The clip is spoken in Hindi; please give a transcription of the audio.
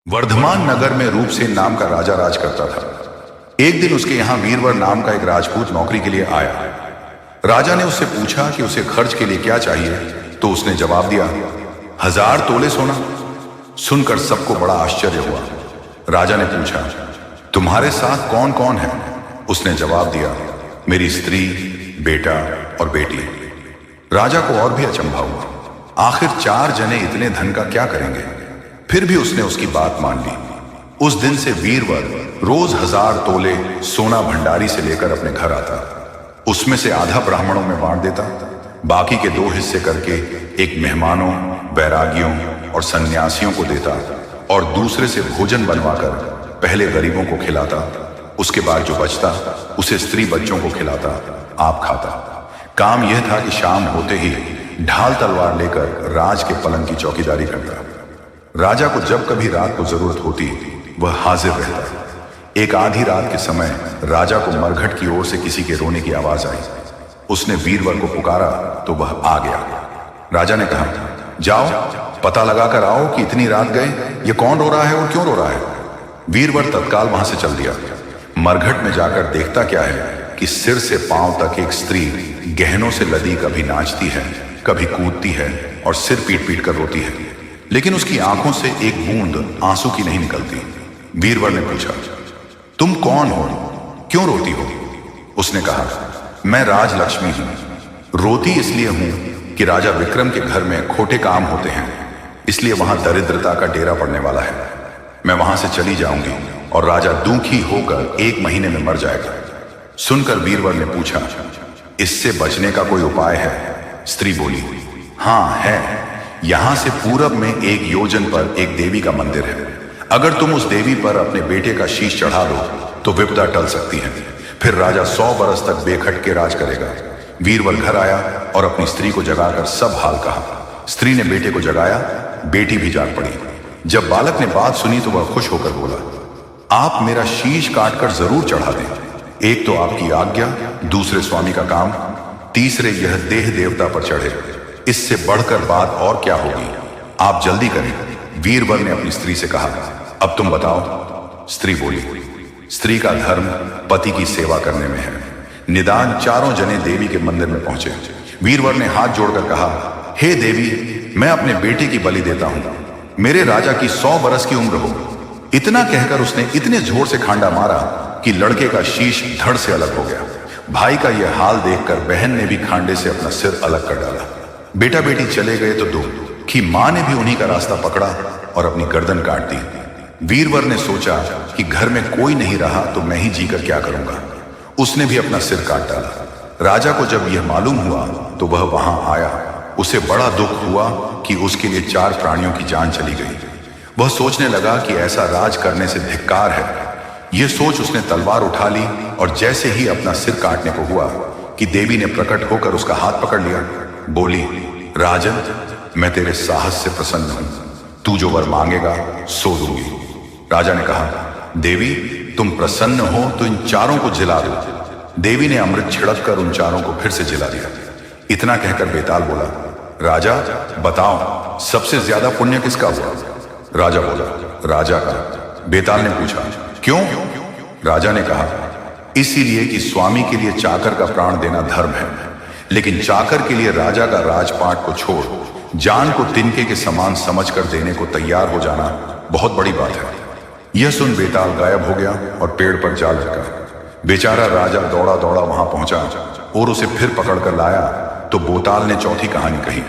वर्धमान नगर में रूपसेन नाम का राजा राज करता था। एक दिन उसके यहां वीरवर नाम का एक राजपूत नौकरी के लिए आया। राजा ने उससे पूछा कि उसे खर्च के लिए क्या चाहिए, तो उसने जवाब दिया, 1000 तोले सोना। सुनकर सबको बड़ा आश्चर्य हुआ। राजा ने पूछा, तुम्हारे साथ कौन कौन है? उसने जवाब दिया, मेरी स्त्री, बेटा और बेटी। राजा को और भी अचंभा हुआ। आखिर 4 जने इतने धन का क्या करेंगे? फिर भी उसने उसकी बात मान ली। उस दिन से वीरवर रोज 1000 तोले सोना भंडारी से लेकर अपने घर आता। उसमें से आधा ब्राह्मणों में बांट देता, बाकी के 2 हिस्से करके एक मेहमानों, बैरागियों और सन्यासियों को देता और दूसरे से भोजन बनवाकर पहले गरीबों को खिलाता। उसके बाद जो बचता उसे स्त्री बच्चों को खिलाता, आप खाता। काम यह था कि शाम होते ही ढाल तलवार लेकर राज के पलंग की चौकीदारी करता। राजा को जब कभी रात को जरूरत होती वह हाजिर रहता। एक आधी रात के समय राजा को मरघट की ओर से किसी के रोने की आवाज आई। उसने वीरवर को पुकारा तो वह आ गया। राजा ने कहा, जाओ पता लगाकर आओ कि इतनी रात गए ये कौन रो रहा है और क्यों रो रहा है। वीरवर तत्काल वहां से चल दिया। मरघट में जाकर देखता क्या है कि सिर से पांव तक एक स्त्री गहनों से लदी कभी नाचती है, कभी कूदती है और सिर पीट पीट कर रोती है, लेकिन उसकी आंखों से एक बूंद आंसू की नहीं निकलती। वीरवर ने पूछा, तुम कौन हो, क्यों रोती हो? उसने कहा, मैं राजलक्ष्मी हूं। रोती इसलिए हूं कि राजा विक्रम के घर में खोटे काम होते हैं, इसलिए वहां दरिद्रता का डेरा पड़ने वाला है। मैं वहां से चली जाऊंगी और राजा दुखी होकर 1 महीने में मर जाएगा। सुनकर वीरवर ने पूछा, इससे बचने का कोई उपाय है? स्त्री बोली, हां है। यहां से पूरब में 1 योजन पर एक देवी का मंदिर है। अगर तुम उस देवी पर अपने बेटे का शीश चढ़ा दो तो विपदा टल सकती है। फिर राजा 100 बरस तक बेखटके राज करेगा। वीरवर घर आया और अपनी स्त्री को जगाकर सब हाल कहा। स्त्री ने बेटे को जगाया, बेटी भी जाग पड़ी। जब बालक ने बात सुनी तो वह खुश होकर बोला, आप मेरा शीश काटकर जरूर चढ़ा दें। एक तो आपकी आज्ञा, दूसरे स्वामी का काम, तीसरे यह देह देवता पर चढ़े। इससे बढ़कर बात और क्या होगी? आप जल्दी करें। वीरवर ने अपनी स्त्री से कहा, अब तुम बताओ। स्त्री बोली, स्त्री का धर्म पति की सेवा करने में है। निदान 4 जने देवी के मंदिर में पहुंचे। वीरवर ने हाथ जोड़कर कहा, हे देवी, मैं अपने बेटे की बलि देता हूं। मेरे राजा की 100 बरस की उम्र हो। इतना कहकर उसने इतने जोर से खांडा मारा कि लड़के का शीश धड़ से अलग हो गया। भाई का यह हाल देखकर बहन ने भी खांडे से अपना सिर अलग कर डाला। बेटा बेटी चले गए तो दुखी मां ने भी उन्हीं का रास्ता पकड़ा और अपनी गर्दन काट दी। वीरवर ने सोचा कि घर में कोई नहीं रहा तो मैं ही जीकर क्या करूंगा। उसने भी अपना सिर काट डाला। राजा को जब यह मालूम हुआ तो वह वहां आया। उसे बड़ा दुख हुआ कि उसके लिए 4 प्राणियों की जान चली गई। वह सोचने लगा कि ऐसा राज करने से धिक्कार है। यह सोच उसने तलवार उठा ली और जैसे ही अपना सिर काटने को हुआ कि देवी ने प्रकट होकर उसका हाथ पकड़ लिया। बोली, राजन, मैं तेरे साहस से प्रसन्न हूं। तू जो वर मांगेगा सो दूंगी। राजा ने कहा, देवी, तुम प्रसन्न हो तो इन 4 को जिला दो। देवी ने अमृत छिड़क कर उन 4 को फिर से जिला दिया। इतना कहकर बेताल बोला, राजा बताओ, सबसे ज्यादा पुण्य किसका हुआ? राजा बोला, राजा का। बेताल ने पूछा, क्यों? राजा ने कहा, इसीलिए कि स्वामी के लिए चाकर का प्राण देना धर्म है, लेकिन चाकर के लिए राजा का राजपाट को छोड़ जान को तिनके के समान समझकर देने को तैयार हो जाना बहुत बड़ी बात है। यह सुन बेताल गायब हो गया और पेड़ पर जा लटका। बेचारा राजा दौड़ा दौड़ा वहां पहुंचा और उसे फिर पकड़कर लाया तो बोताल ने चौथी कहानी कही।